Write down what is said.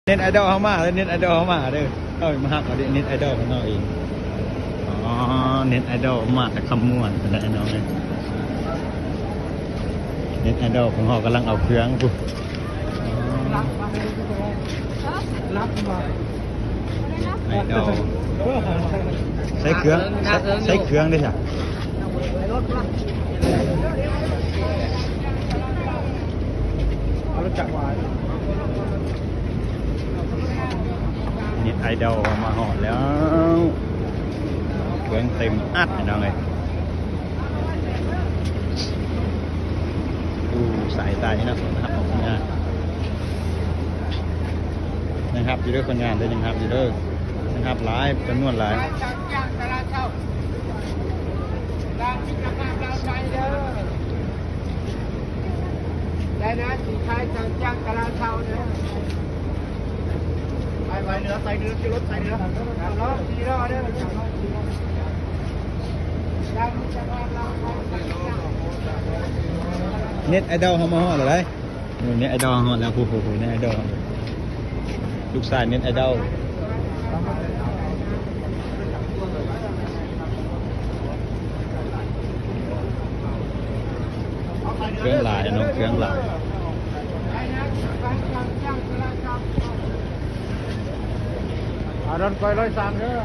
เน็ตไอดอลเขามาเลยเน็ตไอดอลเขามาเด้อเอามาหักเอาดิเน็ตไอดอลของเราเองอ๋อเน็ตไอดอลมาแต่คำม่วนแต่ไอ้น้องเลยเน็ตไอดอลของเขากำลังเอาเครื่องปุ๊บไอดอลใช้เครื่องใช้เครื่องด้วยจ้ะเน็ตไอดอลมาหอดแล้วเครื่องเต็มอัดไอ้น้องเลยดูสายตานี่นะนะครับของคนงานนะครับอยู่ด้วยคนงานด้วยนะครับอยู่ด้วยนะครับหลายจำนวนหลายได้นะสีท้ายจังจังกะลาเทาเนี่ยไปเนื้อใส่เนื้อที่รถใส่เนื้อล้อสี่ล้อเนี่ยเน็ตไอดอลเขามาหอดอะไรเน็ตไอดอลหอดแล้วผู้เน็ตไอดอลลูกชายเน็ตไอดอลเครื่องลายน้องเครื่องลายรถไฟ103เด้อ